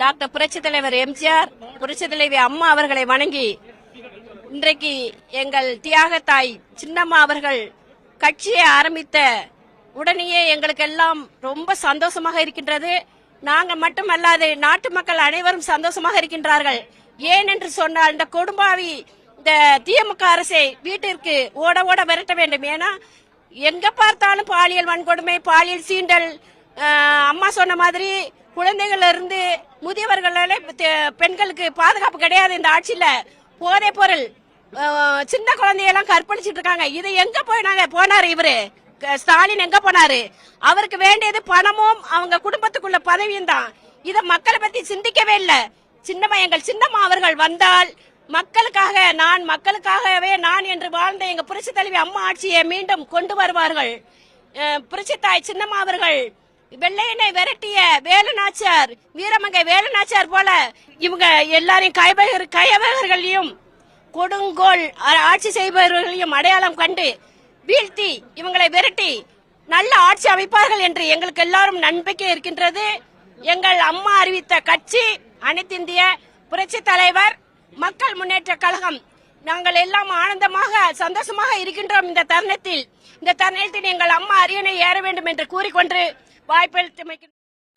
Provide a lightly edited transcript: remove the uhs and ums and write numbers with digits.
Doctor புரட்சி தலைவர் எம்ஜிஆர், புரட்சி தலைவி அம்மா அவர்களை வணங்கி இன்றைக்கு எங்கள் தியாகத்தாய் சின்னம்மா அவர்கள் கட்சியை ஆரம்பித்த உடனேயே எங்களுக்கு எல்லாம் ரொம்ப சந்தோஷமாக இருக்கின்றது. நாங்க மட்டுமல்லாது நாட்டு மக்கள் அனைவரும் சந்தோஷமாக இருக்கின்றார்கள். ஏன் என்று சொன்னால் இந்த கொடும்பாவி இந்த திமுக அரசை வீட்டிற்கு ஓட ஓட விரட்ட வேண்டும். ஏன்னா எங்க பார்த்தாலும் பாலியல் வன்கொடுமை, பாலியல் சீண்டல், அம்மா சொன்ன மாதிரி குழந்தைகள் இருந்து முதியவர்கள் பெண்களுக்கு பாதுகாப்பு கிடையாது. இந்த ஆட்சியில போதைப் பொருள், சின்ன குழந்தையெல்லாம் கற்பழிச்சிட்டு இருக்காங்க. இதை எங்க போனாரு இவரு ஸ்டாலின்? எங்க போனாரு? அவருக்கு வேண்டியது பணமும் அவங்க குடும்பத்துக்குள்ள பதவியும் தான். இத மக்களை பத்தி சிந்திக்கவே இல்லை. எங்கள் சின்னம்மா அவர்கள் வந்தால் மக்களுக்காகவே நான் என்று வாழ்ந்த எங்க புரட்சி தலைவி அம்மா ஆட்சியை மீண்டும் கொண்டு வருவார்கள். புரட்சி தாய் சின்னம்மா அவர்கள் வெள்ளையனை விரட்டிய வேலுநாச்சியார், வீரமங்கை வேலுநாச்சியார் போல இவங்க எல்லாரையும் கைவகர்களையும் கொடுங்கோல் ஆட்சி செய்பவர்களையும் அடையாளம் கண்டு வீழ்த்தி இவங்களை விரட்டி நல்ல ஆட்சி அமைப்பார்கள் என்று எங்களுக்கு எல்லாரும் நம்பிக்கை இருக்கின்றது. எங்கள் அம்மா அறிவித்த கட்சி அனைத்து இந்திய புரட்சி தலைவர் மக்கள் முன்னேற்ற கழகம். நாங்கள் எல்லாம் ஆனந்தமாக சந்தோஷமாக இருக்கின்றோம். இந்த தருணத்தில் எங்கள் அம்மா அரியணை ஏற வேண்டும் என்று கூறிக்கொண்டு வாய்ப்பளித்து